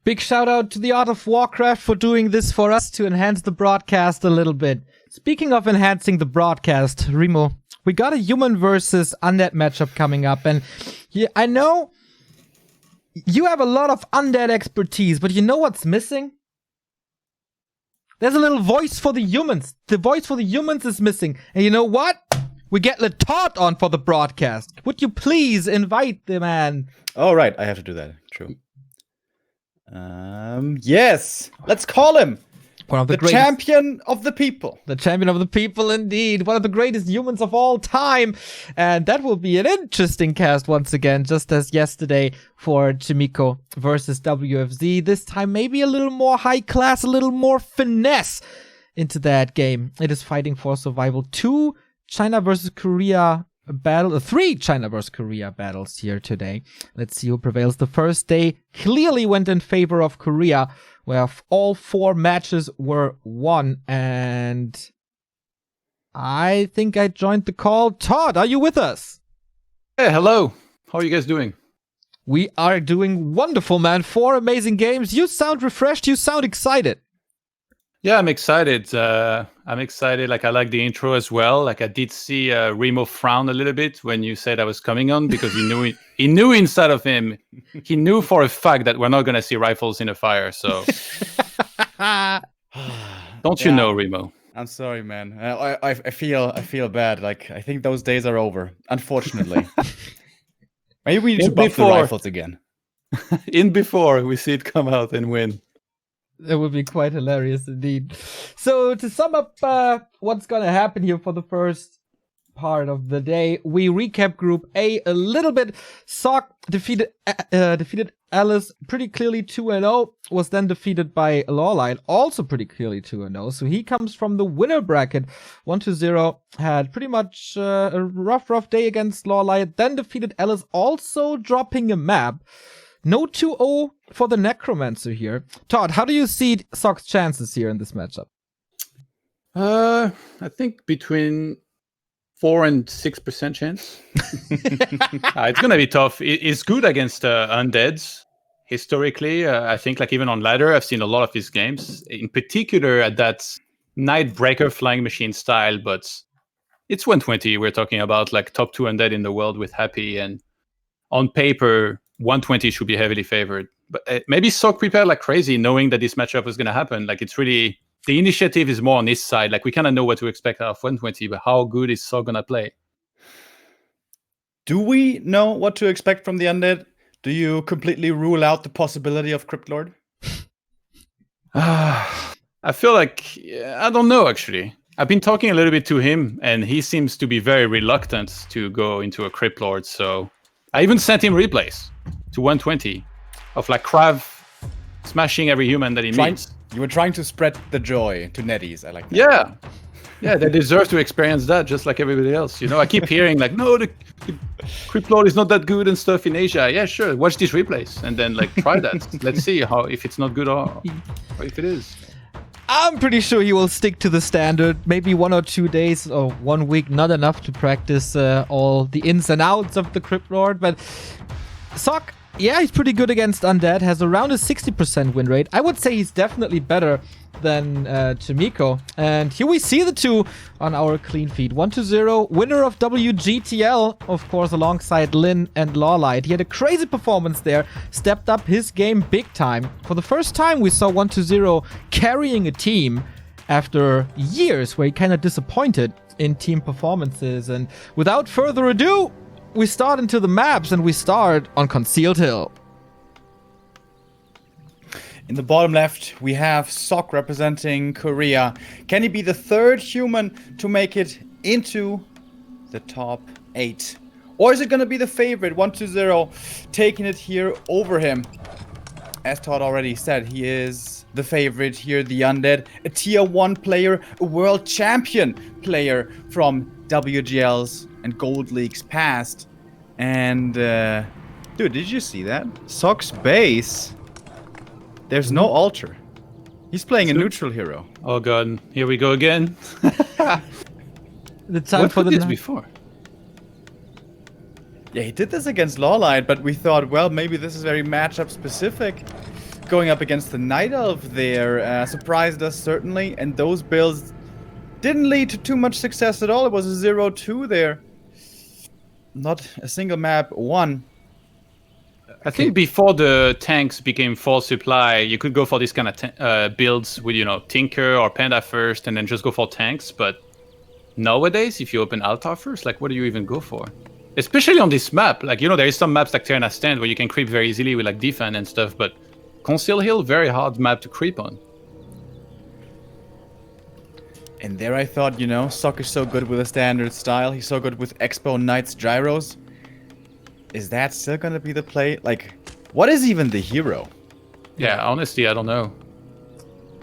Big shout out to the Art of Warcraft for doing this for us to enhance the broadcast a little bit. Speaking of enhancing the broadcast, Remo, we got a human versus undead matchup coming up, and I know you have a lot of undead expertise, but you know what's missing? There's a little voice for the humans. The voice for the humans is missing. And you know what? We get ToD on for the broadcast. Would you please invite the man? Oh, right. I have to do that. True. Yes. Let's call him. One of the champion of the people. The champion of the people, indeed. One of the greatest humans of all time. And that will be an interesting cast once again, just as yesterday for Chimiko versus WFZ. This time, maybe a little more high class, a little more finesse into that game. It is fighting for survival. 2 China versus Korea battle, 3 China versus Korea battles here today. Let's see who prevails. The first day clearly went in favor of Korea, where all 4 matches were won. And I think I joined the call. ToD, are you with us? Hey, hello. How are you guys doing? We are doing wonderful, man. 4 amazing games. You sound refreshed. You sound excited. Yeah, I'm excited. Like, I like the intro as well. Like, I did see Remo frown a little bit when you said I was coming on, because he knew inside of him, he knew for a fact that we're not going to see rifles in a fire. So, don't you know, Remo? I'm sorry, man. I feel bad. Like, I think those days are over, unfortunately. Maybe we need to buff the rifles again. In before we see it come out and win. That would be quite hilarious indeed. So to sum up what's gonna happen here for the first part of the day, we recap Group A a little bit. Sock defeated Alice pretty clearly 2-0, was then defeated by Lawlight, also pretty clearly 2-0. So he comes from the winner bracket 1-0, had pretty much a rough day against Lawlight, then defeated Alice, also dropping a map. No 2-0 for the Necromancer here. ToD, how do you see Sock's chances here in this matchup? I think between 4 and 6% chance. It's gonna be tough. It's good against undeads. Historically, I think, like, even on ladder, I've seen a lot of his games. In particular, at that Nightbreaker flying machine style. But it's 120. We're talking about, like, top 2 undead in the world with Happy, and on paper, 120 should be heavily favored. But maybe Sock prepared like crazy, knowing that this matchup was going to happen. Like, it's really, the initiative is more on his side. Like, we kind of know what to expect out of 120, but how good is Sock going to play? Do we know what to expect from the Undead? Do you completely rule out the possibility of Crypt Lord? I feel like, I don't know, actually. I've been talking a little bit to him, and he seems to be very reluctant to go into a Crypt Lord, so I even sent him replays to 120 of, like, Krav smashing every human that he meets. You were trying to spread the joy to Netties. I like that. Yeah, they deserve to experience that just like everybody else. You know, I keep hearing, like, no, the Crypt Lord is not that good and stuff in Asia. Yeah, sure, watch these replays and then, like, try that. Let's see if it's not good or if it is. I'm pretty sure he will stick to the standard. Maybe 1 or 2 days or 1 week, not enough to practice all the ins and outs of the Crypt Lord. But Sock, yeah, he's pretty good against Undead, has around a 60% win rate. I would say he's definitely better than Chimiko. And here we see the two on our clean feed. 1-0, winner of WGTL, of course, alongside Lin and Lawlight. He had a crazy performance there, stepped up his game big time. For the first time, we saw 1-0 carrying a team after years where he kind of disappointed in team performances. And without further ado, we start into the maps, and we start on Concealed Hill. In the bottom left, we have Sock representing Korea. Can he be the 3rd human to make it into the top 8? Or is it going to be the favorite, 1-0, taking it here over him? As ToD already said, he is the favorite here, the Undead. A tier 1 player, a world champion player from WGL's and Gold League's past. And, dude, did you see that? Sock's base... There's no altar. He's playing a neutral hero. Oh god, here we go again. The time what for the this before? Yeah, he did this against Lawlight, but we thought, well, maybe this is very matchup specific. going up against the Night Elf there surprised us certainly, and those builds didn't lead to too much success at all. It was a 0-2 there. Not a single map won. I think before the tanks became full supply, you could go for this kind of builds with, you know, Tinker or Panda first and then just go for tanks. But nowadays, if you open Altar first, like, what do you even go for? Especially on this map. Like, you know, there is some maps like Terna Stand where you can creep very easily with, like, Defend and stuff. But Conceal Hill, very hard map to creep on. And there I thought, you know, Sock is so good with a standard style. He's so good with Expo Knights Gyros. Is that still gonna be the play? Like, what is even the hero? Yeah, honestly, I don't know.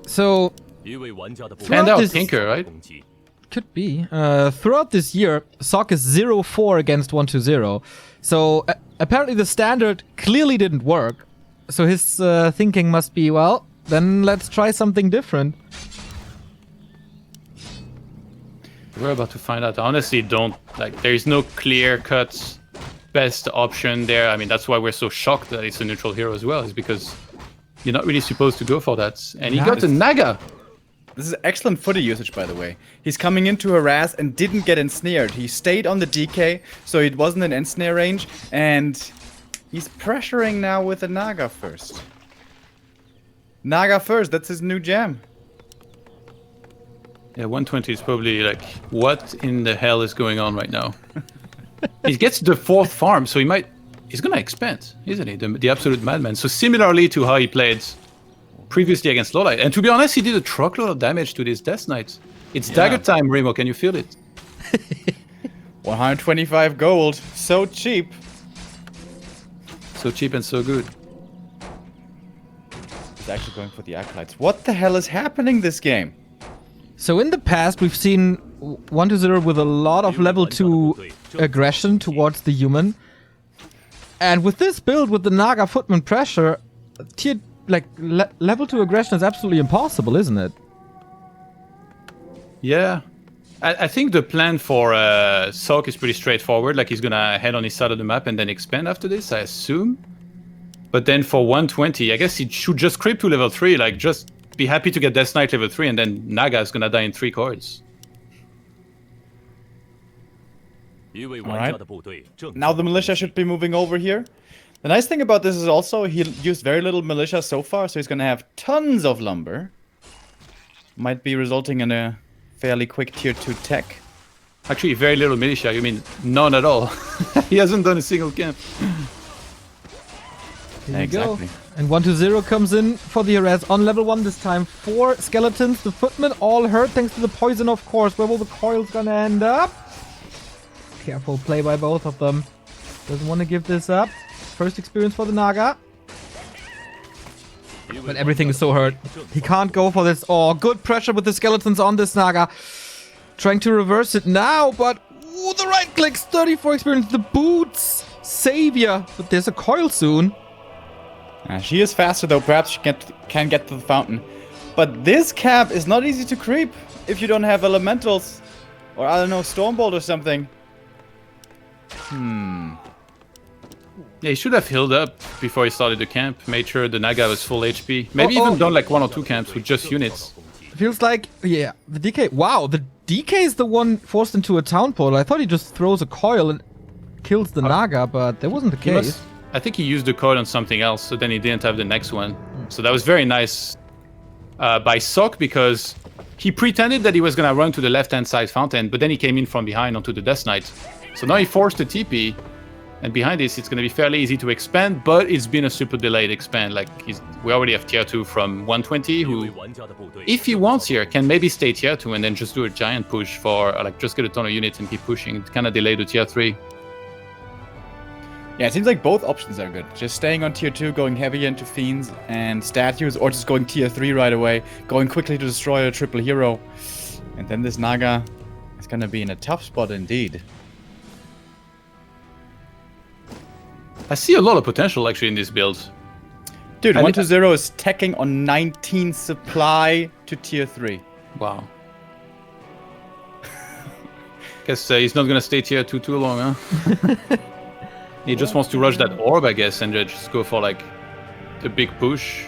So, Panda or Tinker, right? could be. Throughout this year, Sock is 0-4 against 1-0. So, apparently the standard clearly didn't work. So his thinking must be, well, then let's try something different. We're about to find out. I honestly don't, like, there is no clear-cut best option there. I mean, that's why we're so shocked that it's a neutral hero as well, is because you're not really supposed to go for that. And he got the Naga. This is excellent footy usage, by the way. He's coming in to harass and didn't get ensnared. He stayed on the DK, so it wasn't an ensnare range, and he's pressuring now with the Naga first. Naga first, that's his new jam. Yeah, 120 is probably like, what in the hell is going on right now? He gets the 4th farm, so he's gonna expand, isn't he? The absolute madman. So similarly to how he played previously against Lowlight. And to be honest, he did a truckload of damage to this Death Knight. It's dagger time, Remo, can you feel it? 125 gold, so cheap. So cheap and so good. He's actually going for the Acolytes. What the hell is happening this game? So in the past, we've seen 1-0 with a lot of level 2 aggression towards the human. And with this build, with the Naga Footman pressure, level 2 aggression is absolutely impossible, isn't it? Yeah. I think the plan for Sock is pretty straightforward. Like, he's gonna head on his side of the map and then expand after this, I assume. But then for 120, I guess he should just creep to level 3, like, just be happy to get Death Knight level 3, and then Naga is gonna die in 3 chords. Alright. Now the militia should be moving over here. The nice thing about this is also he used very little militia so far, so he's gonna have tons of lumber. Might be resulting in a fairly quick tier 2 tech. Actually, very little militia, you mean none at all. He hasn't done a single camp. Here you Exactly. go. And 1-0 comes in for the harass on level 1 this time. 4 skeletons, the footmen all hurt thanks to the poison, of course. Where will the coils gonna end up? Careful play by both of them. Doesn't want to give this up. First experience for the Naga. But everything is so hurt. He can't go for this. Oh, good pressure with the skeletons on this Naga. Trying to reverse it now, but ooh, the right clicks. 34 experience. The boots. Savior. But there's a coil soon. She is faster though, perhaps she can get to the fountain. But this cap is not easy to creep if you don't have elementals. Or I don't know, Stormbolt or something. Yeah, he should have healed up before he started the camp. Made sure the Naga was full HP. Maybe even done like 1 or 2 camps with just units. Feels like, yeah, the DK. Wow, the DK is the one forced into a town portal. I thought he just throws a coil and kills the Naga, but that wasn't the case. I think he used the coil on something else, so then he didn't have the next one. So that was very nice by Sock, because he pretended that he was going to run to the left-hand side fountain, but then he came in from behind onto the Death Knight. So now he forced the TP, and behind this, it's going to be fairly easy to expand, but it's been a super delayed expand. Like, we already have tier 2 from 120, who, if he wants here, can maybe stay tier 2 and then just do a giant push for, like, just get a ton of units and keep pushing. It kind of delayed to tier 3. Yeah, it seems like both options are good. Just staying on tier 2, going heavy into fiends and statues, or just going tier 3 right away, going quickly to destroy a triple hero. And then this Naga is going to be in a tough spot indeed. I see a lot of potential actually in this build. Dude, 1-0 is teching on 19 supply to tier 3. Wow. Guess he's not going to stay tier 2 too long, huh? He just wants to rush that orb, I guess, and just go for, like, a big push.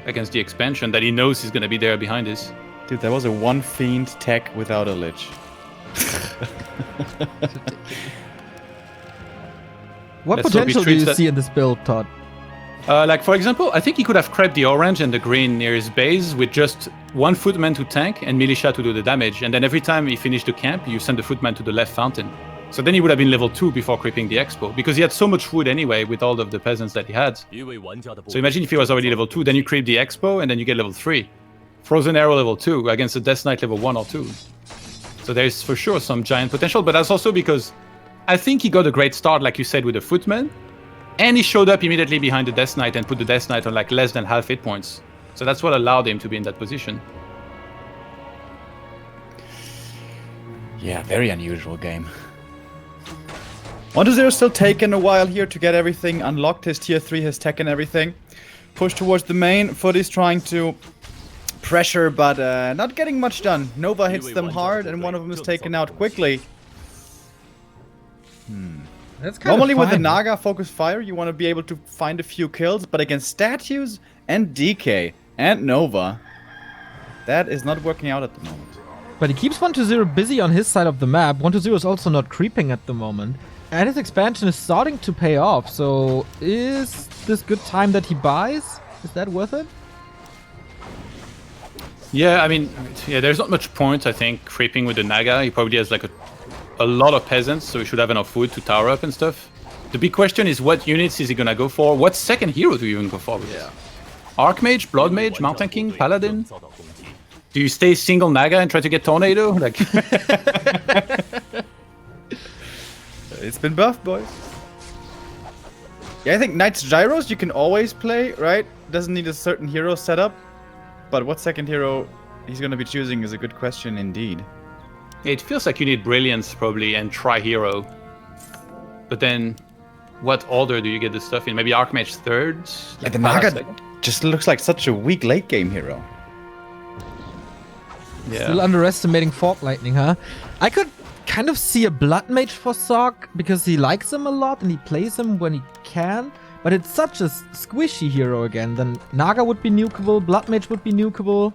against the expansion that he knows he's going to be there behind this. Dude, that was a one fiend tech without a lich. What Let's hope he potential do treats you that- see in this build, Todd? Like, for example, I think he could have crept the orange and the green near his base with just one footman to tank and militia to do the damage. And then every time he finished the camp, you send the footman to the left fountain. So then he would have been level 2 before creeping the expo, because he had so much food anyway with all of the peasants that he had. So imagine if he was already level 2, then you creep the expo, and then you get level 3. Frozen Arrow level 2 against a Death Knight level 1 or 2. So there's for sure some giant potential, but that's also because I think he got a great start, like you said, with the footman. And he showed up immediately behind the Death Knight and put the Death Knight on like less than half hit points. So that's what allowed him to be in that position. Yeah, very unusual game. 1-0 still taken a while here to get everything unlocked. His tier 3 has taken everything. Push towards the main. Footy's trying to pressure, but not getting much done. Nova hits them hard, and one of them is taken out quickly. That's kind Normally of with the fine. Naga focus fire, you want to be able to find a few kills, but against statues and DK and Nova, that is not working out at the moment. But he keeps 1-0 busy on his side of the map. 1-0 is also not creeping at the moment. And his expansion is starting to pay off. So is this good time that he buys? Is that worth it? Yeah, I mean, yeah, there's not much point, I think, creeping with the Naga. He probably has like a lot of peasants, so he should have enough food to tower up and stuff. The big question is what units is he gonna go for? What second hero do you even go for? Yeah. Archmage, Blood Mage, Mountain King, Paladin? Do you stay single Naga and try to get Tornado? Like, It's been buffed, boys. Yeah, I think Knight's Gyros you can always play, right? Doesn't need a certain hero setup. But what second hero he's gonna be choosing is a good question indeed. it feels like you need Brilliance probably and try Hero. But then, what order do you get this stuff in? Maybe Archmage third? Yeah, the Naga just looks like such a weak late game hero. Yeah. Still underestimating Fork Lightning, huh? I could kind of see a Blood Mage for Sok because he likes him a lot and he plays him when he can. But it's such a squishy hero again. Then Naga would be nukeable, Blood Mage would be nukeable.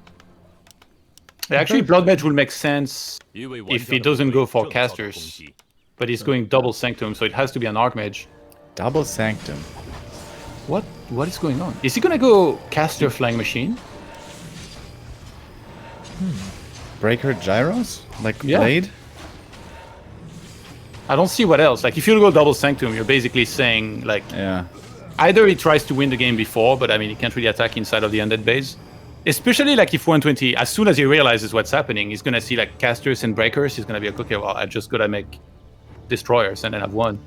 Yeah, actually, Blood Mage will make sense if he doesn't go for casters. But he's going double Sanctum, so it has to be an Archmage. Double Sanctum. What is going on? Is he gonna go caster Flying Machine? Breaker Gyros? Like Yeah. Blade? I don't see what else. Like, if you go double Sanctum, you're basically saying, like, Yeah. either he tries to win the game before, but I mean, he can't really attack inside of the Undead base. Especially, like, if 120, as soon as he realizes what's happening, he's gonna see, like, casters and breakers. He's gonna be like, okay, well, I just gotta make destroyers, and then I've won.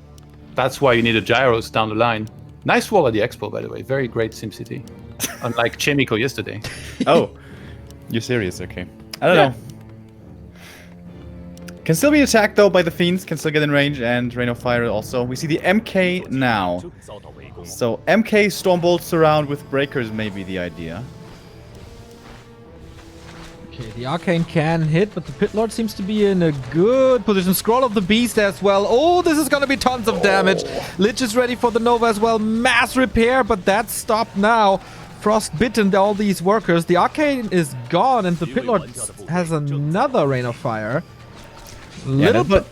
That's why you need a Gyros down the line. Nice wall at the expo, by the way. Very great SimCity. Unlike Chemico yesterday. Oh. You're serious, okay. I don't Yeah. know. Can still be attacked though by the Fiends, can still get in range, and Rain of Fire also. We see the MK now. So MK Stormbolt surround with breakers may be the idea. Okay, the Arcane can hit, but the Pit Lord seems to be in a good position. Scroll of the Beast as well. Oh, this is gonna be tons of damage. Lich is ready for the Nova as well. Mass repair, but that's stopped now. Frostbitten, all these workers. The Arcane is gone, and the Pit Lord has another Rain of Fire. Little bit.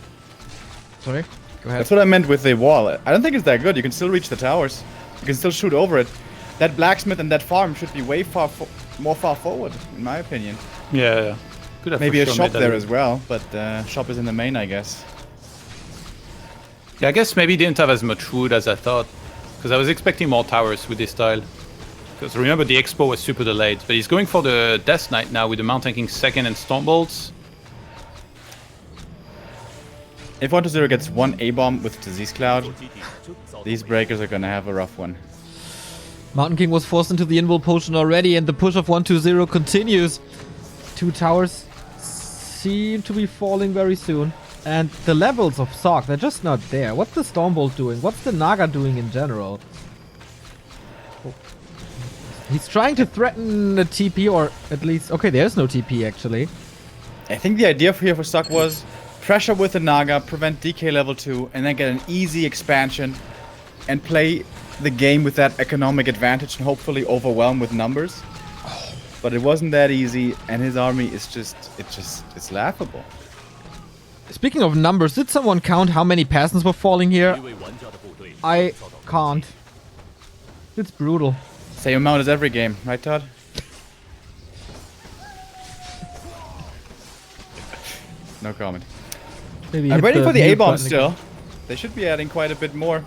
Sorry, go ahead. That's what I meant with the wall. I don't think it's that good. You can still reach the towers. You can still shoot over it. That blacksmith and that farm should be way more far forward, in my opinion. Yeah. Could have Maybe for a sure shop made that there work. as well, but shop is in the main, I guess. Yeah, I guess maybe he didn't have as much wood as I thought. Because I was expecting more towers with this style. Because remember, the expo was super delayed. But he's going for the Death Knight now with the Mountain King second and Stormbolts. If 1-0 gets one A-bomb with Disease Cloud, these breakers are gonna have a rough one. Mountain King was forced into the Invul Potion already, and the push of 1-2-0 continues. Two towers seem to be falling very soon. And the levels of Sok, they're just not there. What's the Stormbolt doing? What's the Naga doing in general? Oh. He's trying to threaten a TP, or at least... Okay, there's no TP, actually. I think the idea here for Suck was pressure with the Naga, prevent DK level 2, and then get an easy expansion and play the game with that economic advantage and hopefully overwhelm with numbers. but it wasn't that easy, and his army is it's laughable. Speaking of numbers, did someone count how many peasants were falling here? I can't. It's brutal. Same amount as every game, right, Todd? No comment. Maybe I'm hit waiting the for the mute A-bomb button still. again. They should be adding quite a bit more.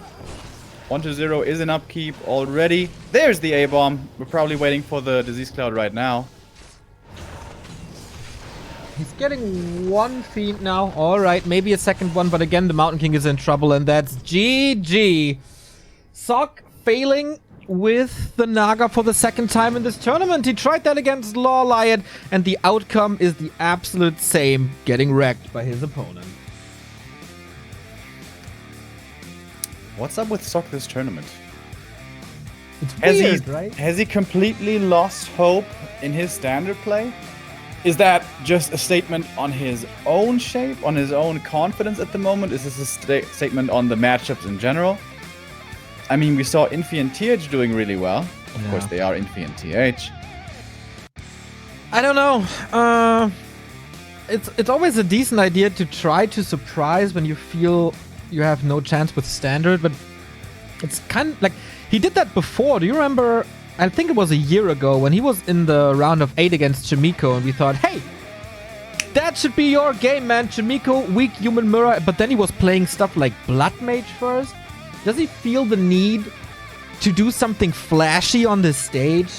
1-0 is an upkeep already. There's the A-bomb. We're probably waiting for the disease cloud right now. He's getting one feed now. Alright, maybe a second one, but again, the Mountain King is in trouble, and that's GG. Sock failing with the Naga for the second time in this tournament. He tried that against Law Lion, and the outcome is the absolute same, getting wrecked by his opponent. What's up with Sock this tournament? It's Has weird, right? Has he completely lost hope in his standard play? Is that just a statement on his own shape, on his own confidence at the moment? Is this a statement on the matchups in general? I mean, we saw Infi and TH doing really well. Of course, they are Infi and TH. I don't know. It's always a decent idea to try to surprise when you feel you have no chance with standard, but it's kind of like he did that before. Do you remember? I think it was a year ago when he was in the round of 8 against Chimiko, and we thought, hey, that should be your game, man. Chimiko, weak human mirror, but then he was playing stuff like Blood Mage first. Does he feel the need to do something flashy on this stage?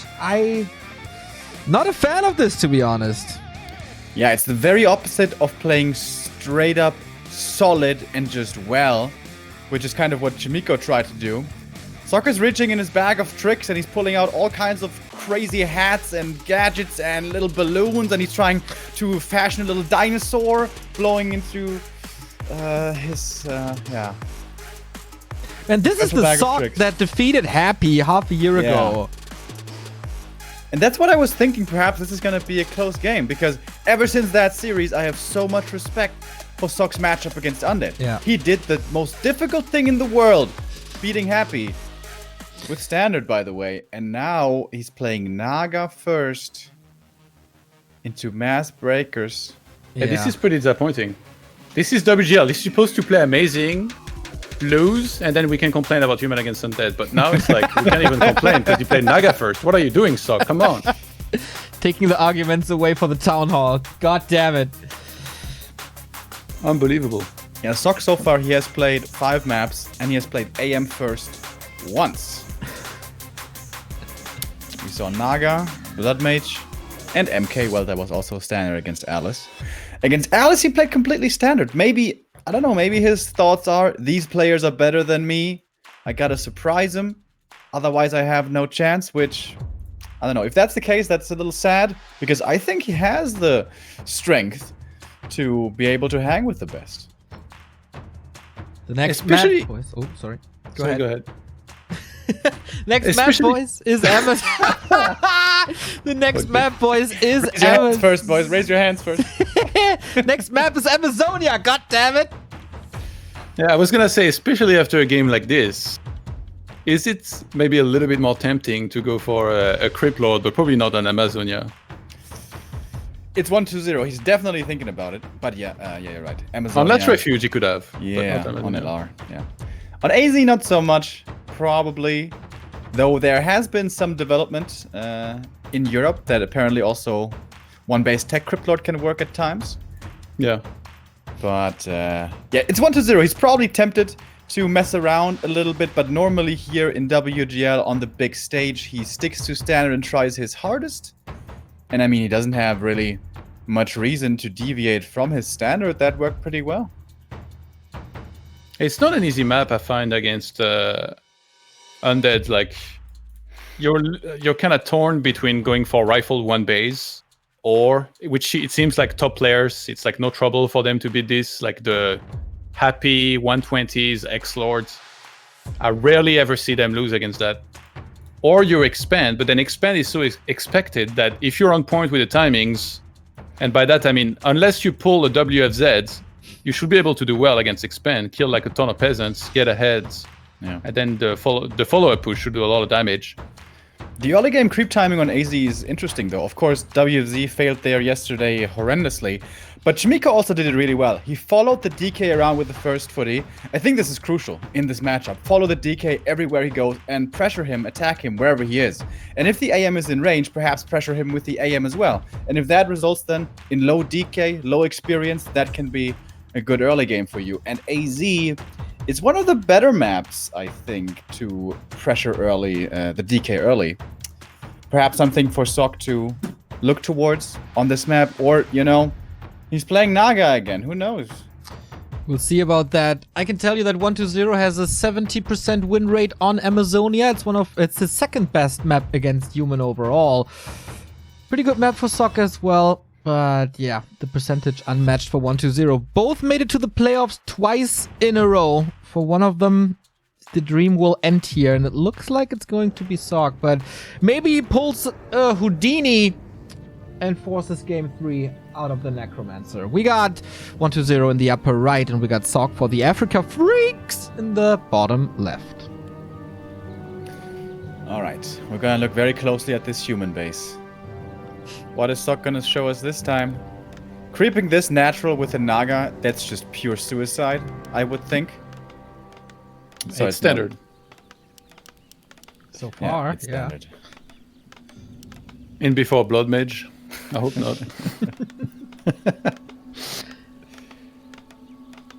Not a fan of this, to be honest. Yeah, it's the very opposite of playing straight up solid and just well, which is kind of what Chimiko tried to do. Soccer's reaching in his bag of tricks, and he's pulling out all kinds of crazy hats and gadgets and little balloons, and he's trying to fashion a little dinosaur blowing into yeah. And this is Special the bag of Sock tricks. that defeated Happy half a year ago. And that's what I was thinking. Perhaps this is going to be a close game, because ever since that series, I have so much respect for Sock's matchup against Undead. Yeah. He did the most difficult thing in the world, beating Happy. With standard, by the way. And now he's playing Naga first into Mass Breakers. Yeah, this is pretty disappointing. This is WGL. This is supposed to play amazing, lose, and then we can complain about human against Undead. But now it's like, we can't even complain because you played Naga first. What are you doing, Sock? Come on. Taking the arguments away for the town hall. God damn it. Unbelievable. Yeah, Sock so far, he has played 5 maps, and he has played AM first once. We saw Naga, Blood Mage, and MK. Well, that was also standard against Alice. Against Alice, he played completely standard. Maybe, I don't know, maybe his thoughts are, these players are better than me. I gotta surprise him. Otherwise, I have no chance, which, I don't know. If that's the case, that's a little sad, because I think he has the strength to be able to hang with the best. The next Especially- map, boys. Oh, sorry. Go ahead. Next Especially- map, boys, is Amazon. The next map, boys, is Raise your hands Amazon. first, boys. Raise your hands first. Next map is Amazonia. God damn it. Yeah, I was gonna say, especially after a game like this, is it maybe a little bit more tempting to go for a Crypt Lord, but probably not an Amazonia? It's 1-2-0. He's definitely thinking about it. But yeah, you're right. Amazon. On Let's Refuge, he could have. but Yeah, not on Amazonia. LR. Yeah. On AZ, not so much, probably. Though there has been some development in Europe that apparently also one-base tech Crypt Lord can work at times. Yeah. But yeah, it's 1-0. He's probably tempted to mess around a little bit, but normally here in WGL on the big stage, he sticks to standard and tries his hardest. And I mean, he doesn't have really much reason to deviate from his standard. That worked pretty well. It's not an easy map, I find, against Undead. Like, you're kind of torn between going for rifle one base, or, which it seems like top players, it's like no trouble for them to beat this, like the Happy 120s, X-Lords. I rarely ever see them lose against that. Or you expand, but then expand is so expected that if you're on point with the timings, and by that I mean, unless you pull a WFZ, you should be able to do well against expand, kill like a ton of peasants, get ahead, Yeah. and then the follow-up push should do a lot of damage. The early game creep timing on AZ is interesting though. Of course, WZ failed there yesterday horrendously, but Chimika also did it really well. He followed the DK around with the first footy. I think this is crucial in this matchup. Follow the DK everywhere he goes and pressure him, attack him wherever he is. And if the AM is in range, perhaps pressure him with the AM as well. And if that results then in low DK, low experience, that can be a good early game for you. And AZ is one of the better maps, I think, to pressure early, the DK early. Perhaps something for Sok to look towards on this map, or, you know, he's playing Naga again. Who knows? We'll see about that. I can tell you that 120 has a 70% win rate on Amazonia. It's the second best map against human overall. Pretty good map for Sok as well. But yeah, the percentage unmatched for 120. Both made it to the playoffs twice in a row. For one of them, the dream will end here, and it looks like it's going to be Sok. But maybe he pulls Houdini and forces game 3 out of the Necromancer. We got 120 in the upper right, and we got Sok for the Africa Freaks in the bottom left. All right, we're gonna look very closely at this human base. What is Sok gonna show us this time? Creeping this natural with a Naga, that's just pure suicide, I would think. So it's standard. So far, it's standard. In before Blood Mage. I hope not.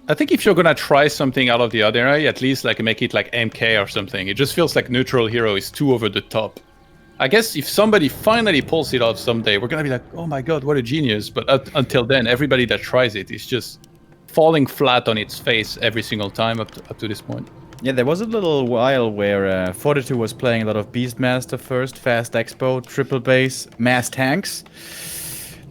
I think if you're gonna try something out of the ordinary, at least like make it like MK or something. It just feels like neutral hero is too over the top. I guess if somebody finally pulls it off someday, we're gonna be like, oh my god, what a genius. But until then, everybody that tries it is just falling flat on its face every single time up to this point. Yeah, there was a little while where Fortitude was playing a lot of Beastmaster first, Fast Expo, Triple Base, Mass Tanks.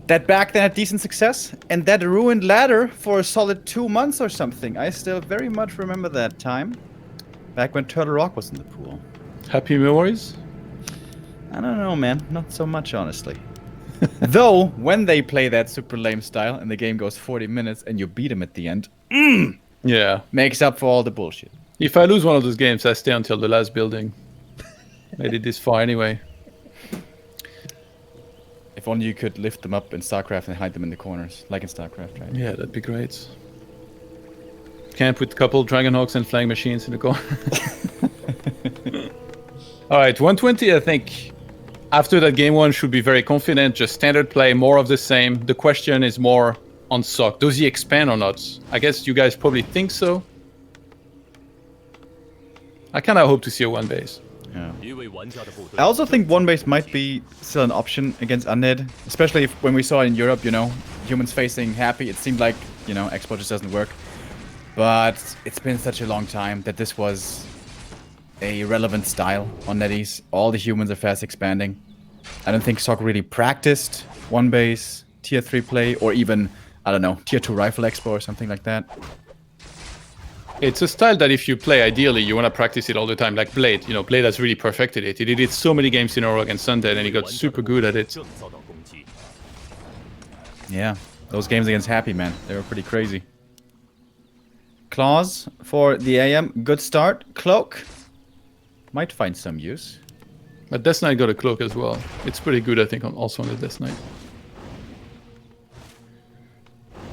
That back then had decent success, and that ruined ladder for a solid 2 months or something. I still very much remember that time, back when Turtle Rock was in the pool. Happy memories? I don't know, man. Not so much, honestly. Though, when they play that super lame style and the game goes 40 minutes and you beat them at the end, yeah, makes up for all the bullshit. If I lose one of those games, I stay until the last building. Made it this far anyway. If only you could lift them up in StarCraft and hide them in the corners, like in StarCraft, right? Yeah, that'd be great. Camp with a couple Dragonhawks and flying machines in the corner. Alright, 120, I think, after that game 1 should be very confident, just standard play, more of the same. The question is more on Sok. Does he expand or not? I guess you guys probably think so. I kind of hope to see a 1 base. Yeah. I also think 1 base might be still an option against Undead, especially if, when we saw in Europe, you know, humans facing Happy, it seemed like, you know, Expo just doesn't work. But it's been such a long time that this was a relevant style on NetEase. All the humans are fast expanding. I don't think Sok really practiced 1 base, tier 3 play, or even, I don't know, tier 2 rifle expo or something like that. It's a style that if you play, ideally, you want to practice it all the time, like Blade. You know, Blade has really perfected it. He did it so many games in a row against Undead, and he got super good at it. Yeah, those games against Happy, man, they were pretty crazy. Claws for the AM, good start. Cloak might find some use. But Death Knight got a cloak as well. It's pretty good, I think, also on the Death Knight.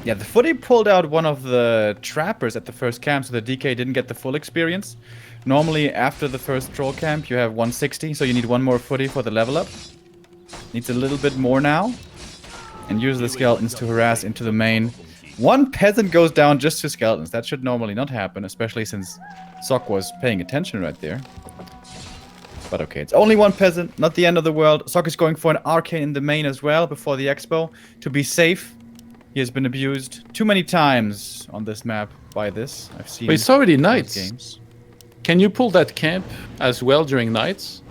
Yeah, the footy pulled out one of the trappers at the first camp, so the DK didn't get the full experience. Normally, after the first troll camp, you have 160, so you need one more footy for the level up. Needs a little bit more now. And use the skeletons to harass into the main. One peasant goes down just to skeletons. That should normally not happen, especially since Sok was paying attention right there. But okay, it's only one peasant, not the end of the world. Sok is going for an arcane in the main as well before the expo to be safe. He has been abused too many times on this map by this. I've seen. But it's already nights. Games. Can you pull that camp as well during nights?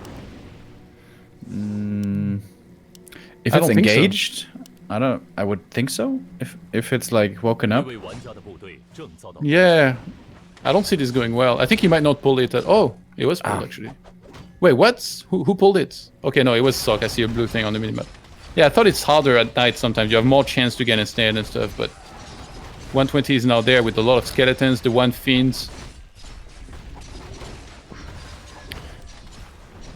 If it's engaged, so. I would think so. If it's like woken up. Yeah, I don't see this going well. I think he might not pull it at. Oh, it was pulled actually. Wait, what? Who pulled it? Okay, no, it was Sok. I see a blue thing on the minimap. Yeah, I thought it's harder at night sometimes. You have more chance to get ensnared and stuff, but 120 is now there with a lot of skeletons, the 1 fiends.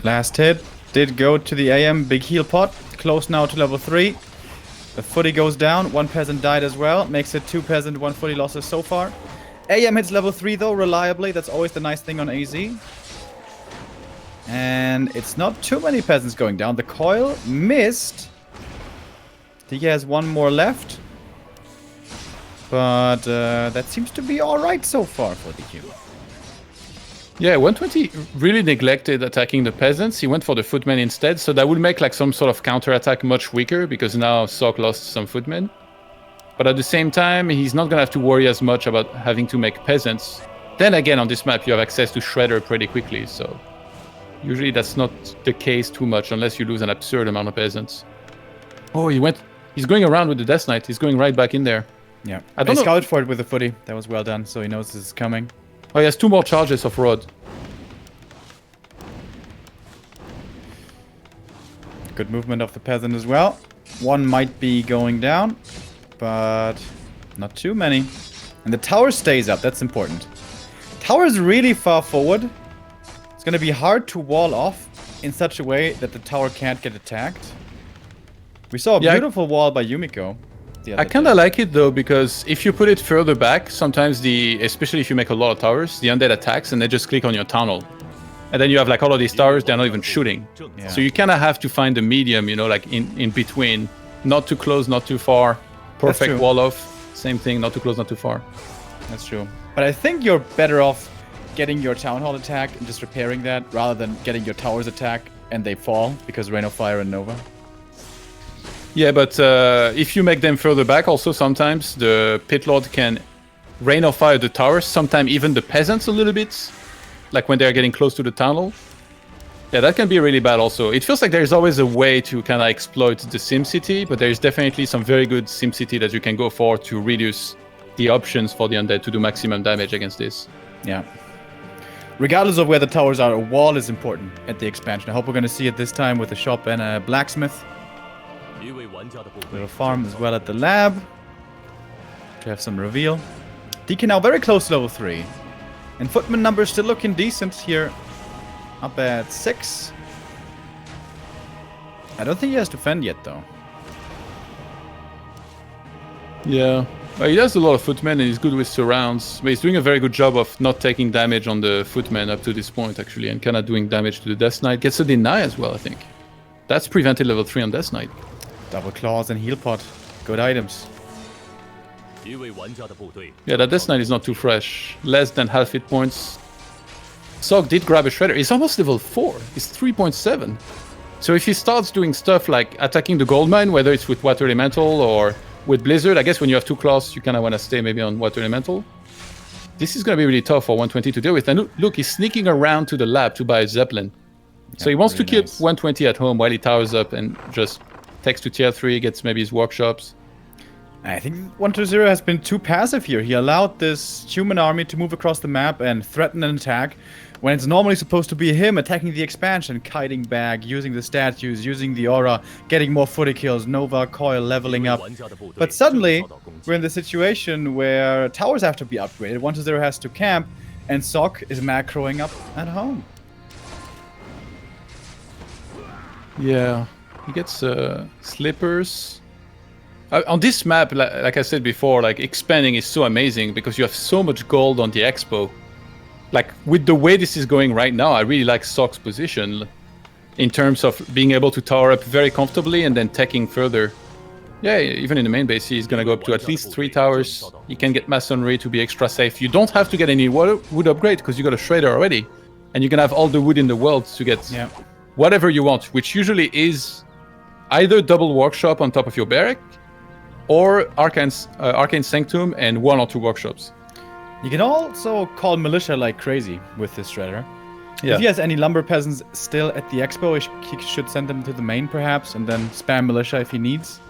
Last hit. did go to the AM. Big heal pot. Close now to level 3. The footy goes down. 1 peasant died as well. Makes it 2 peasant, 1 footy losses so far. AM hits level 3 though, reliably. That's always the nice thing on AZ. And it's not too many peasants going down. The coil missed. He has 1 more left. But that seems to be alright so far for the human. Yeah, 120 really neglected attacking the peasants. He went for the footmen instead, so that would make like some sort of counter-attack much weaker, because now Sock lost some footmen. But at the same time, he's not gonna have to worry as much about having to make peasants. Then again, on this map, you have access to Shredder pretty quickly, so usually that's not the case too much, unless you lose an absurd amount of peasants. Oh, he's going around with the Death Knight. He's going right back in there. Yeah, I don't know. Scouted for it with the footy. That was well done, so he knows this is coming. Oh, he has 2 more charges of Rod. Good movement of the peasant as well. 1 might be going down, but not too many. And the tower stays up. That's important. Tower is really far forward. It's going to be hard to wall off in such a way that the tower can't get attacked. We saw a beautiful wall by Yumiko. I kind of like it though, because if you put it further back, sometimes especially if you make a lot of towers, the undead attacks and they just click on your tunnel. And then you have like all of these towers, they're not even shooting. Yeah. So you kind of have to find the medium, you know, like in between. Not too close, not too far. Perfect wall off. Same thing, not too close, not too far. That's true. But I think you're better off getting your town hall attack and just repairing that, rather than getting your towers attack and they fall because Rain of Fire and Nova. Yeah, but if you make them further back, also sometimes the Pit Lord can Rain of Fire the towers, sometimes even the peasants a little bit, like when they're getting close to the tunnel. Yeah, that can be really bad also. It feels like there's always a way to kind of exploit the SimCity, but there's definitely some very good SimCity that you can go for to reduce the options for the undead to do maximum damage against this. Yeah. Regardless of where the towers are, a wall is important at the expansion. I hope we're going to see it this time with a shop and a blacksmith. Little farm as well at the lab to have some reveal. DK now very close to level 3. And footman numbers still looking decent here. Up at 6. I don't think he has to fend yet though. Yeah. He does a lot of footmen and he's good with surrounds. But he's doing a very good job of not taking damage on the footmen up to this point actually, and kind of doing damage to the Death Knight. Gets a deny as well, I think. That's prevented level 3 on Death Knight. Double claws and heal pot. Good items. Yeah, that Death Knight is not too fresh. Less than half hit points. Sock did grab a Shredder. He's almost level 4. He's 3.7. So if he starts doing stuff like attacking the gold mine, whether it's with Water Elemental or with Blizzard, I guess when you have 2 claws, you kind of want to stay maybe on Water Elemental. This is going to be really tough for 120 to deal with. And look, he's sneaking around to the lab to buy a Zeppelin. So he wants to keep 120 at home while he towers up and just takes to tier 3, gets maybe his workshops. I think 120 has been too passive here. He allowed this human army to move across the map and threaten an attack, when it's normally supposed to be him attacking the expansion, kiting back, using the statues, using the aura, getting more footy kills, Nova, Coil leveling up. But suddenly, we're in the situation where towers have to be upgraded, 120 has to camp, and Sock is macroing up at home. Yeah, he gets slippers. On this map, like I said before, like expanding is so amazing because you have so much gold on the expo. Like with the way this is going right now, I really like Sock's position in terms of being able to tower up very comfortably and then taking further. Yeah, even in the main base, he's gonna go up to at least 3 towers. He can get masonry to be extra safe. You don't have to get any wood upgrade because you got a Shredder already, and you can have all the wood in the world to get whatever you want, which usually is either double workshop on top of your barrack, or Arcane Sanctum and 1 or 2 workshops. You can also call militia like crazy with this Shredder. Yeah. If he has any lumber peasants still at the expo, he should send them to the main perhaps, and then spam militia if he needs.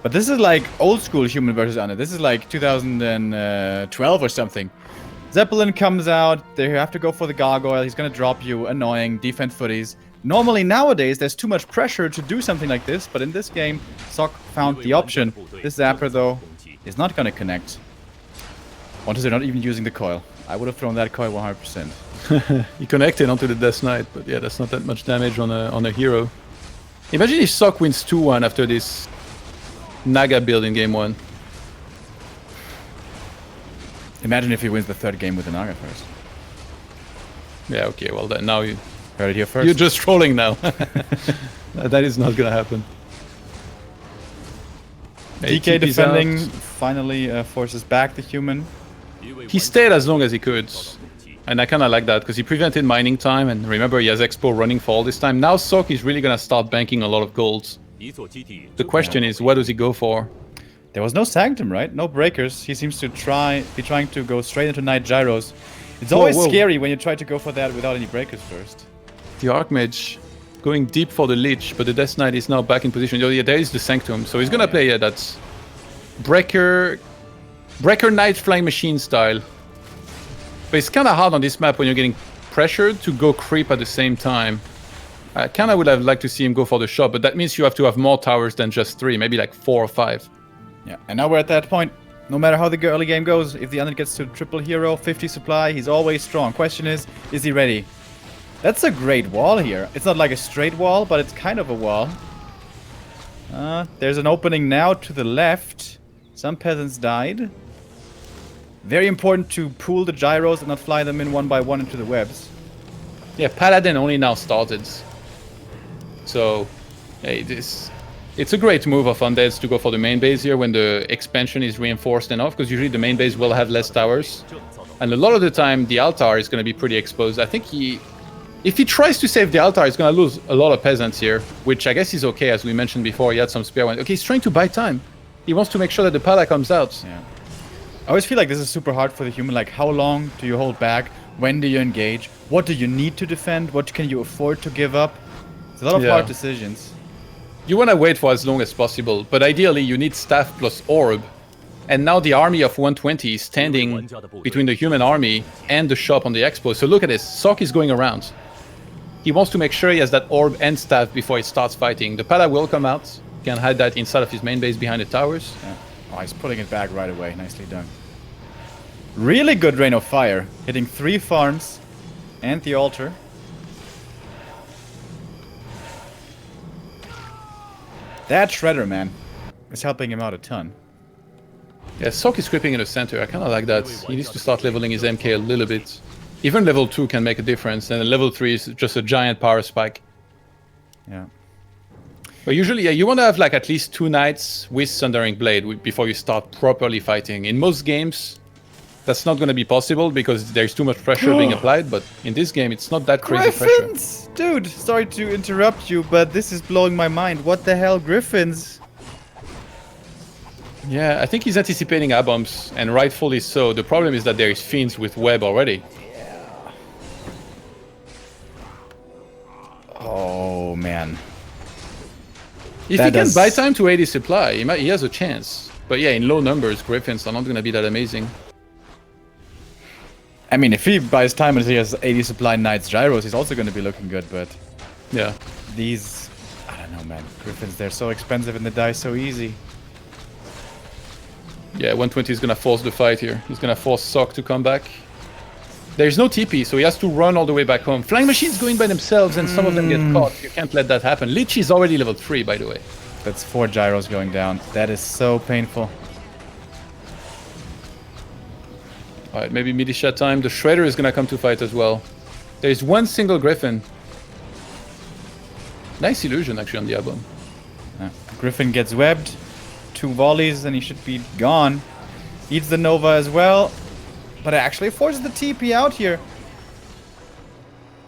But this is like old school human versus undead. This is like 2012 or something. Zeppelin comes out, they have to go for the gargoyle, he's gonna drop you, annoying, defend footies. Normally nowadays there's too much pressure to do something like this, but in this game, Sock found the option. This Zapper though is not gonna connect. They're not even using the coil. I would have thrown that coil 100%. He connected onto the Death Knight, but yeah, that's not that much damage on a hero. Imagine if Sok wins 2-1 after this Naga build in game 1. Imagine if he wins the third game with the Naga first. Yeah, okay, well then now you Heard it here first. you're just trolling now. That is not gonna happen. Hey, DK TP's defending out. finally forces back the human. He stayed as long as he could. And I kind of like that because he prevented mining time. And remember, he has Expo running for all this time. Now Sok is really going to start banking a lot of golds. The question is, what does he go for? There was no Sanctum, right? No breakers. He seems to be trying to go straight into Night Gyros. It's always scary when you try to go for that without any breakers first. The Archmage going deep for the Lich, but the Death Knight is now back in position. Oh, yeah, there is the Sanctum. So he's going to play that Breaker Knight Flying Machine style. But it's kind of hard on this map when you're getting pressured to go creep at the same time. I kind of would have liked to see him go for the shot, but that means you have to have more towers than just 3, maybe like 4 or 5. Yeah, and now we're at that point. No matter how the early game goes, if the Undead gets to triple hero, 50 supply, he's always strong. Question is he ready? That's a great wall here. It's not like a straight wall, but it's kind of a wall. There's an opening now to the left. Some peasants died. Very important to pool the gyros and not fly them in one by one into the webs. Yeah, Paladin only now started. So, hey, it's a great move of Undeads to go for the main base here when the expansion is reinforced enough, because usually the main base will have less towers. And a lot of the time, the altar is going to be pretty exposed. I think if he tries to save the altar, he's going to lose a lot of peasants here, which I guess is okay, as we mentioned before. He had some spare ones. Okay, he's trying to buy time. He wants to make sure that the Pala comes out. Yeah. I always feel like this is super hard for the human. Like, how long do you hold back? When do you engage? What do you need to defend? What can you afford to give up? It's a lot of hard decisions. You want to wait for as long as possible, but ideally you need staff plus orb. And now the army of 120 is standing between the human army and the shop on the expo. So look at this. Sok is going around. He wants to make sure he has that orb and staff before he starts fighting. The Pala will come out. He can hide that inside of his main base behind the towers. Yeah. Oh, he's putting it back right away. Nicely done. Really good Rain of Fire. Hitting 3 farms and the altar. That Shredder, man, is helping him out a ton. Yeah, Sok is creeping in the center. I kind of like that. He needs to start leveling his MK a little bit. Even level 2 can make a difference, and level 3 is just a giant power spike. Yeah. But usually, yeah, you want to have like at least 2 knights with Sundering Blade before you start properly fighting. In most games, that's not going to be possible because there's too much pressure being applied, but in this game, it's not that crazy Griffins! pressure. Dude, sorry to interrupt you, but this is blowing my mind. What the hell, Griffins? Yeah, I think he's anticipating A-bombs, and rightfully so. The problem is that there is Fiends with web already. Oh, man. If he can buy time to 80 supply, he has a chance. But yeah, in low numbers, Griffins are not going to be that amazing. I mean, if he buys time and he has 80 supply Knights Gyros, he's also going to be looking good, but... Yeah. These... I don't know, man. Griffins, they're so expensive and they die so easy. Yeah, 120 is going to force the fight here. He's going to force Sok to come back. There's no TP, so he has to run all the way back home. Flying machines go in by themselves, and some of them get caught. You can't let that happen. Lich is already level 3, by the way. That's 4 gyros going down. That is so painful. Alright, maybe militia time. The Shredder is gonna come to fight as well. There's one single Griffin. Nice illusion, actually, on the album. Griffin gets webbed. 2 volleys, and he should be gone. Eats the Nova as well. But it actually forces the TP out here.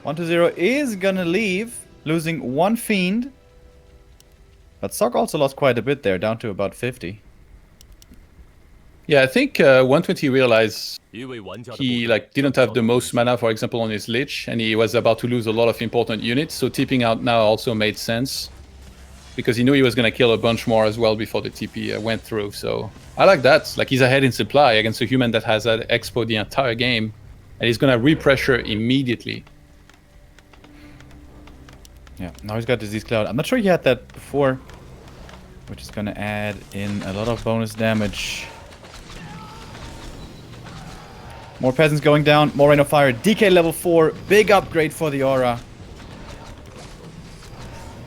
1-0 is gonna leave, losing 1 Fiend. But Sok also lost quite a bit there, down to about 50. Yeah, I think 120 realized he didn't have the most mana, for example, on his Lich, and he was about to lose a lot of important units, so TPing out now also made sense. Because he knew he was going to kill a bunch more as well before the TP went through, so... I like that. Like, he's ahead in supply against a human that has had Expo the entire game, and he's going to re-pressure immediately. Yeah, now he's got Disease Cloud. I'm not sure he had that before, which is going to add in a lot of bonus damage. More peasants going down. More Rain of Fire. DK level 4. Big upgrade for the aura.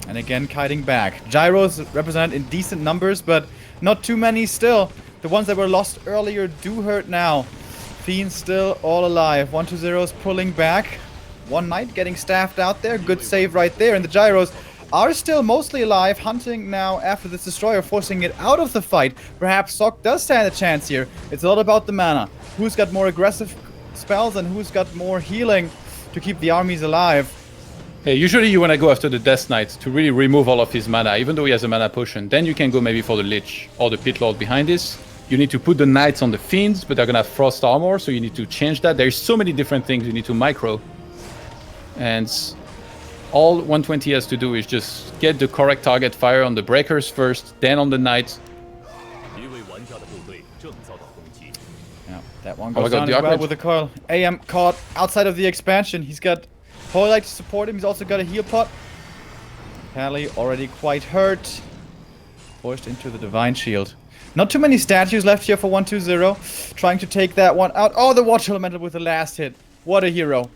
And again, kiting back. Gyros represent in decent numbers, but not too many still. The ones that were lost earlier do hurt now. Fiends still all alive. 120 is pulling back. One Knight getting staffed out there. Good save right there. And the Gyros are still mostly alive. Hunting now after this Destroyer, forcing it out of the fight. Perhaps Sok does stand a chance here. It's all about the mana. Who's got more aggressive spells and who's got more healing to keep the armies alive. Hey, usually you want to go after the Death Knight to really remove all of his mana, even though he has a mana potion. Then you can go maybe for the Lich or the Pit Lord behind this. You need to put the Knights on the Fiends, but they're going to have Frost Armor, so you need to change that. There's so many different things you need to micro. And all 120 has to do is just get the correct target fire on the Breakers first, then on the Knights. Yeah, that one goes down as well with the coil. AM caught outside of the expansion. He's got Holy Light to support him. He's also got a heal pot. Pally already quite hurt. Forced into the Divine Shield. Not too many statues left here for 120. Trying to take that one out. Oh, the Watch Elemental with the last hit. What a hero.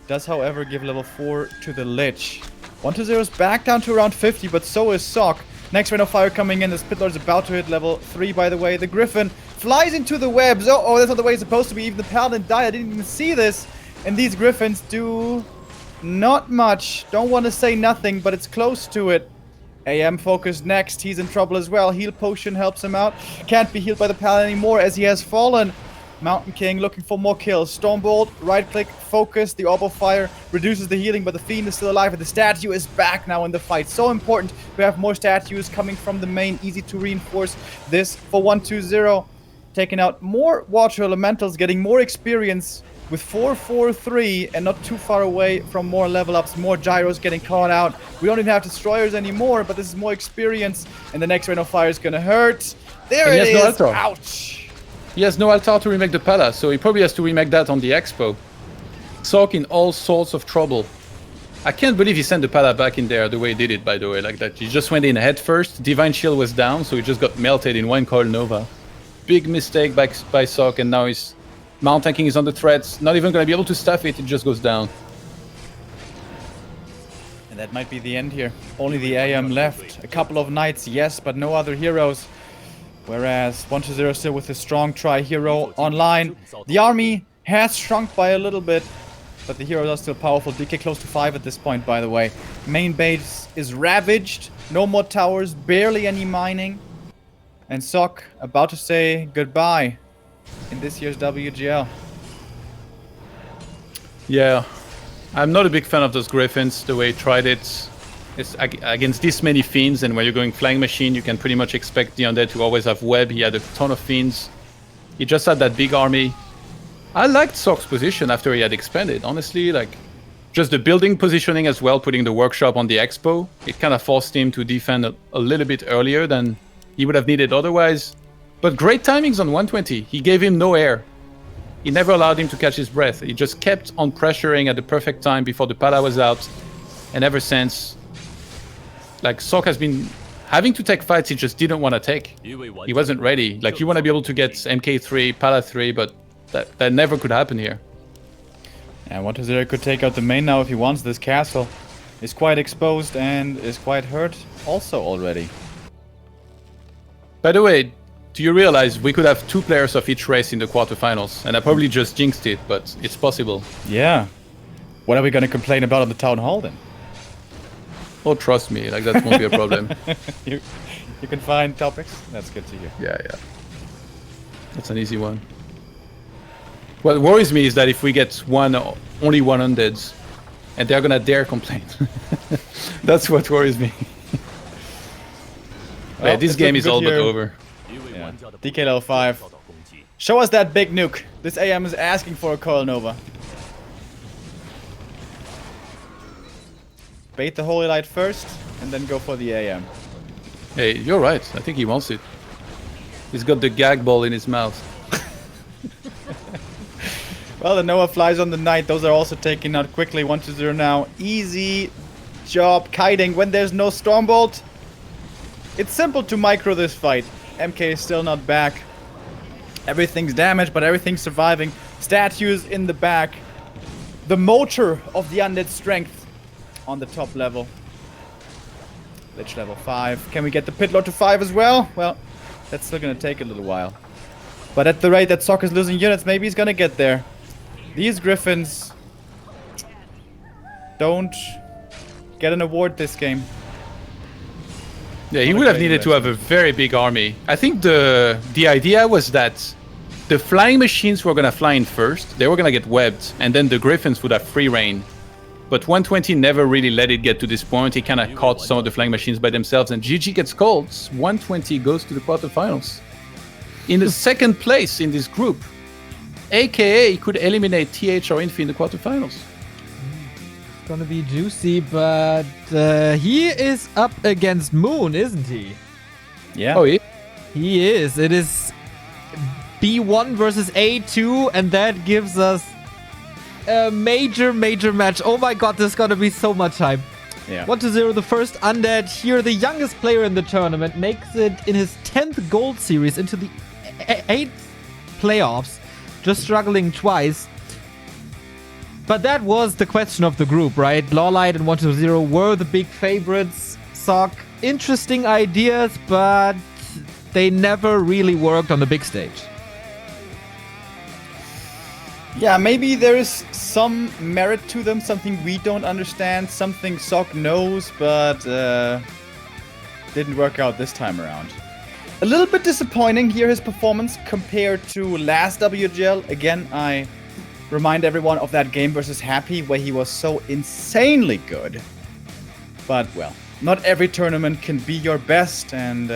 Does, however, give level 4 to the Lich. 120 is back down to around 50, but so is Sok. Next Rain of Fire coming in. This Pit Lord is about to hit level 3, by the way. The Griffin flies into the webs. Oh, that's not the way it's supposed to be. Even the Paladin died. I didn't even see this. And these Griffins do not much. Don't want to say nothing, but it's close to it. AM focused next. He's in trouble as well. Heal potion helps him out. Can't be healed by the Paladin anymore as he has fallen. Mountain King looking for more kills. Stormbolt, right click, focus. The Orb of Fire reduces the healing, but the Fiend is still alive. And the statue is back now in the fight. So important to have more statues coming from the main. Easy to reinforce this for 120. Taking out more Water Elementals, getting more experience with 4-4-3 and not too far away from more level ups. More Gyros getting caught out. We don't even have Destroyers anymore, but this is more experience. And the next Rain of Fire is going to hurt. There it is. No ouch. He has no altar to remake the Palace, so he probably has to remake that on the Expo. Sok in all sorts of trouble. I can't believe he sent the Pala back in there the way he did it, by the way, like that. He just went in head first. Divine Shield was down, so he just got melted in one Coil Nova. Big mistake by Sok, and now his Mount Tanking is on the threats. Not even going to be able to staff it, it just goes down. And that might be the end here. Only the AM left. A couple of Knights, yes, but no other heroes. Whereas 120 still with a strong tri-hero online. The army has shrunk by a little bit, but the heroes are still powerful. DK close to 5 at this point, by the way. Main base is ravaged. No more towers, barely any mining. And Sok about to say goodbye in this year's WGL. Yeah, I'm not a big fan of those Griffins, the way he tried it. It's against this many Fiends, and when you're going Flying Machine, you can pretty much expect the Undead to always have web. He had a ton of Fiends. He just had that big army. I liked Sok's position after he had expanded, honestly. Like, just the building positioning as well, putting the workshop on the Expo. It kind of forced him to defend a little bit earlier than he would have needed otherwise. But great timings on 120. He gave him no air. He never allowed him to catch his breath. He just kept on pressuring at the perfect time before the Pala was out. And ever since, like, Sok has been having to take fights he just didn't want to take. He wasn't ready. Like, you want to be able to get MK3, Pala 3, but that never could happen here. And 120 could take out the main now if he wants. This castle is quite exposed and is quite hurt also already. By the way, do you realize we could have 2 players of each race in the quarterfinals? And I probably just jinxed it, but it's possible. Yeah. What are we going to complain about on the town hall then? Oh, trust me, like, that won't be a problem. You can find topics? That's good to hear. Yeah. That's an easy one. What worries me is that if we get only one Undeads, and they're gonna dare complain. That's what worries me. Well, yeah, this game is all but over. Yeah. DK level 5. Show us that big nuke. This AM is asking for a Coil Nova. Bait the Holy Light first, and then go for the AM. Hey, you're right. I think he wants it. He's got the gag ball in his mouth. Well, the Nova flies on the Knight. Those are also taken out quickly. 120 now. Easy job kiting when there's no Stormbolt. It's simple to micro this fight. MK is still not back. Everything's damaged, but everything's surviving. statues in the back. The motor of the undead strength on the top level. Lich level 5. Can we get the pit lord to 5 as well? Well, that's still gonna take a little while. But at the rate that Sock is losing units, maybe he's gonna get there. These griffins don't get an award this game. Yeah, he would have needed to have a very big army. I think the idea was that the flying machines were gonna fly in first, they were gonna get webbed, and then the griffins would have free reign. But 120 never really let it get to this point. He kind of caught some of the flying machines by themselves, and GG gets called. 120 goes to the quarterfinals. In the second place in this group, aka could eliminate TH or Infi in the quarterfinals. It's gonna be juicy, but he is up against Moon, isn't he? Yeah. Oh, yeah. He is. It is B1 versus A2, and that gives us a major match. Oh my god, there's gonna be so much hype. Yeah. 1-0, the first Undead here, the youngest player in the tournament, makes it in his 10th gold series into the 8th playoffs, just struggling twice. But that was the question of the group, right? Lawlight and 1-0 were the big favorites. Sock, interesting ideas, but they never really worked on the big stage. Yeah, maybe there is some merit to them, something we don't understand, something Sock knows, but didn't work out this time around. A little bit disappointing here, his performance compared to last WGL. Again, I remind everyone of that game versus Happy, where he was so insanely good. But, well, not every tournament can be your best, and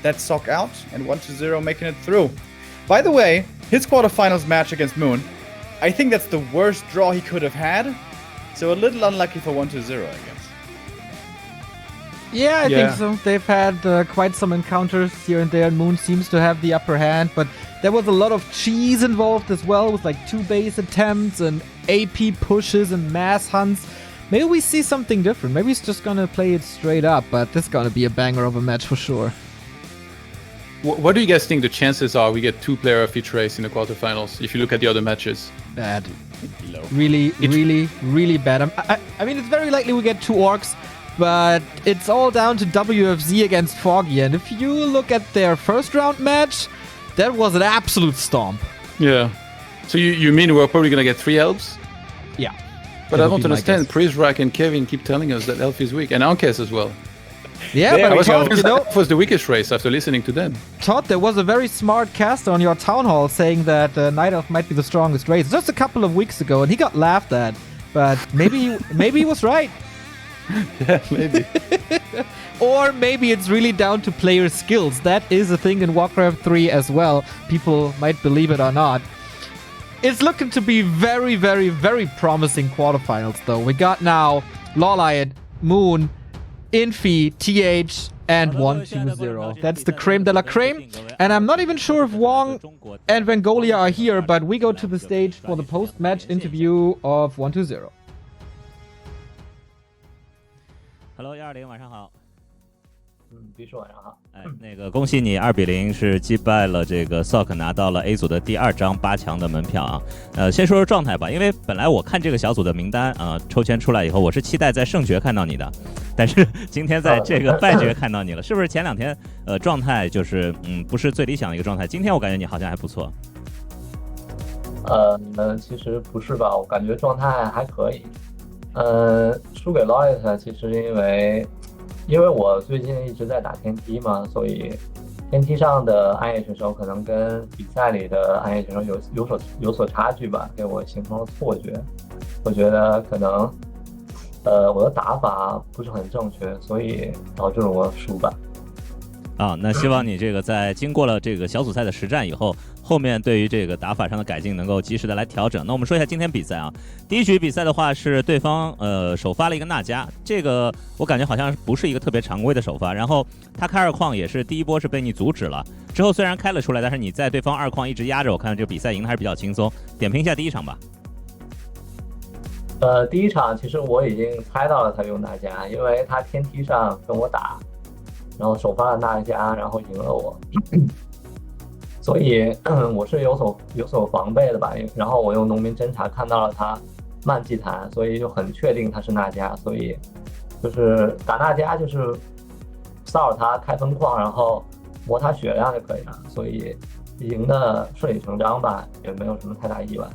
that's Sock out, and 1-0 making it through. By the way, his quarterfinals match against Moon, I think that's the worst draw he could have had. So a little unlucky for 1-0, I guess. Yeah, I think so. They've had quite some encounters here and there, and Moon seems to have the upper hand, but there was a lot of cheese involved as well, with like 2 base attempts and AP pushes and mass hunts. Maybe we see something different. Maybe he's just gonna play it straight up, but this is gonna be a banger of a match for sure. What do you guys think the chances are we get 2 player of each race in the quarterfinals, if you look at the other matches? Bad. Really bad. I mean, it's very likely we get 2 orcs, but it's all down to WFZ against Foggy, and if you look at their first round match, that was an absolute stomp. Yeah. So you mean we're probably gonna get 3 elves? Yeah. But I don't understand. Prizrak and Kevin keep telling us that elf is weak, and Ankes as well. Yeah, There but we go. you know, Elf was the weakest race after listening to them. Todd, there was a very smart caster on your town hall saying that Night Elf might be the strongest race just a couple of weeks ago, and he got laughed at. But maybe he was right. Yeah, maybe. Or maybe it's really down to player skills. That is a thing in Warcraft 3 as well. People might believe it or not. It's looking to be very promising quarterfinals, though. We got now Lawlight, Moon, Infi, TH, and 1-2-0. That's the creme de la creme. And I'm not even sure if Wong and Vengolia are here, but we go to the stage for the post-match interview of 1-2-0. Hello， 120，晚上好。比叔晚上好。那个恭喜你2-0是击败了这个 Sock， 拿到了 A 组的第2张8强的门票啊。先说说状态吧，因为本来我看这个小组的名单啊，抽签出来以后，我是期待在胜决看到你的，但是今天在这个败决看到你了，是不是前2天状态就是不是最理想的一个状态？今天我感觉你好像还不错。其实不是吧，我感觉状态还可以。输给 Lowerbracket 其实因为我最近一直在打天梯嘛，所以天梯上的暗夜选手可能跟比赛里的暗夜选手有所差距吧，给我形成了错觉。我觉得可能我的打法不是很正确，所以导致了我输吧。那希望你这个在经过了这个小组赛的实战以后，后面对于这个打法上的改进能够及时的来调整。那我们说一下今天比赛啊，第一局比赛的话是对方首发了一个纳迦，这个我感觉好像不是一个特别常规的首发，然后他开2矿也是第一波是被你阻止了，之后虽然开了出来，但是你在对方2矿一直压着，我看这个比赛赢的还是比较轻松。点评一下第一场吧。第一场其实我已经猜到了他用纳迦，因为他天梯上跟我打，然后首发了纳迦，然后赢了我。所以我是有所防备的吧。然后我用农民侦察看到了他慢祭坛，所以就很确定他是那迦，所以就是打那迦就是骚扰他开分矿，然后磨他血量就可以了，所以赢的顺理成章吧，也没有什么太大意外。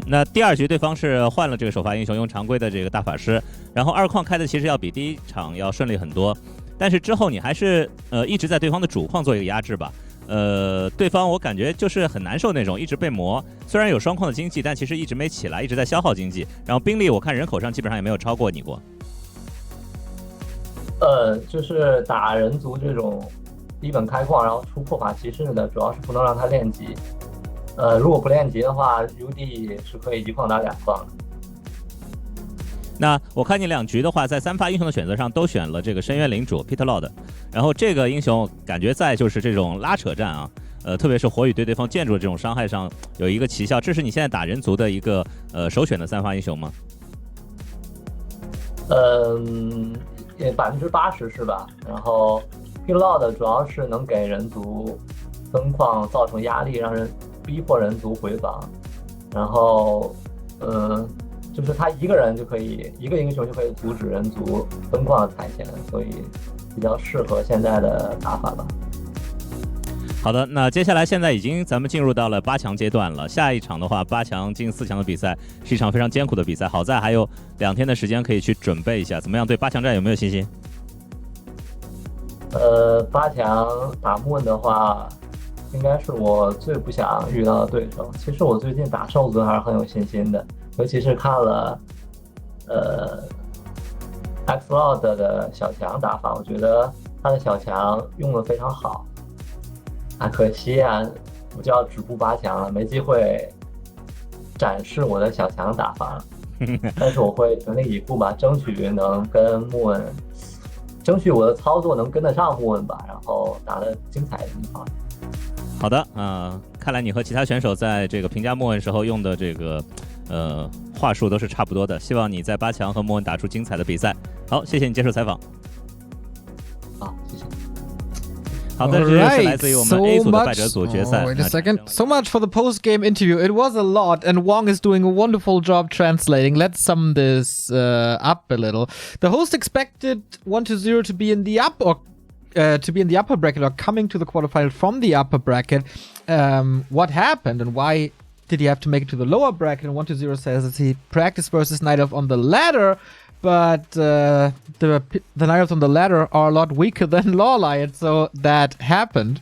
那第2局对方是换了这个首发英雄，用常规的这个大法师，然后2矿开的其实要比第一场要顺利很多，但是之后你还是一直在对方的主矿做一个压制吧。对方我感觉就是很难受那种，一直被磨，虽然有双矿的经济，但其实一直没起来，一直在消耗经济。然后兵力我看人口上基本上也没有超过你过。就是打人族这种低本开矿然后出破法骑士的，主要是不能让他练级。如果不练级的话 ，UD 是可以1矿打2矿的。那我看你2局的话，在3发英雄的选择上都选了这个深渊领主 Peter Lord， 然后这个英雄感觉在就是这种拉扯战啊，特别是火雨对对方建筑的这种伤害上有一个奇效。这是你现在打人族的一个首选的3发英雄吗？80%是吧？然后 Peter Lord 主要是能给人族分矿造成压力，让人逼迫人族回防，然后就是他一个人就可以，一个英雄就可以阻止人族分矿的踩线，所以比较适合现在的打法吧。好的，那接下来现在咱们进入到了8强阶段了。下一场的话，8强进4强的比赛是一场非常艰苦的比赛。好在还有2天的时间可以去准备一下，怎么样？对8强战有没有信心？8强打木恩的话，应该是我最不想遇到的对手。其实我最近打兽族还是很有信心的。尤其是看了X-Lord 的小强打法，我觉得他的小强用的非常好啊，可惜啊，我就要止步8强了，没机会展示我的小强打法了。但是我会全力以赴吧，争取能跟木恩，争取我的操作能跟得上木恩吧，然后打得精彩的地方。好的，看来你和其他选手在这个评价莫恩时候用的这个话术都是差不多的。希望你在8强和莫恩打出精彩的比赛。好，谢谢你接受采访。好，谢谢。好的，这是来自于我们 A 组的败者组决赛。Wait a second. So much for the post-game interview. It was a lot, and Wong is doing a wonderful job translating. Let's sum this up a little. The host expected 1-0 to be in the upper bracket or coming to the quarterfinal from the upper bracket. What happened and why did he have to make it to the lower bracket? And 1-0 says that he practiced versus Night Elf on the ladder, but the Night Elves on the ladder are a lot weaker than Law Lion, so that happened.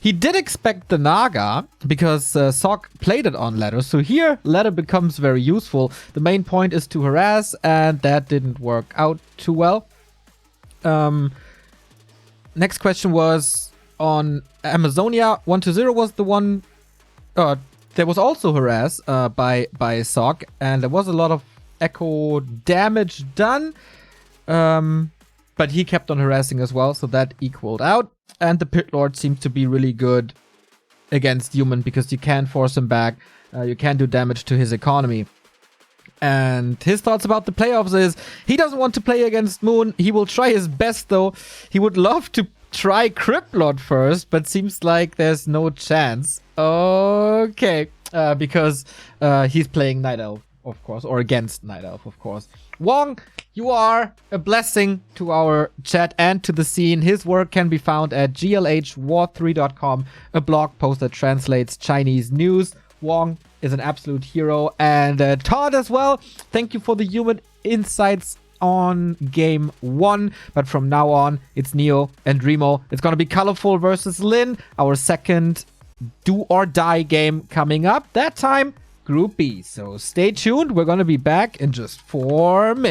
He did expect the Naga because Sok played it on ladder, so here ladder becomes very useful. The main point is to harass, and that didn't work out too well. Next question was on Amazonia. 1-0 was the one. There was also harass by Sok, and there was a lot of echo damage done. But he kept on harassing as well, so that equaled out. And the Pit Lord seemed to be really good against Human because you can force him back. You can do damage to his economy. And his thoughts about the playoffs is he doesn't want to play against Moon. He will try his best, though. He would love to try Cryptlord first, but seems like there's no chance. Okay. Because he's playing Night Elf, of course, or against Night Elf, of course. Wong, you are a blessing to our chat and to the scene. His work can be found at glhwar3.com, a blog post that translates Chinese news. Wong is an absolute hero. And Todd as well. Thank you for the human insights on game 1. But from now on, it's Neo and Remo. It's going to be Colorful versus Lin, our second do or die game coming up. That time, Group B. So stay tuned. We're going to be back in just 4 minutes.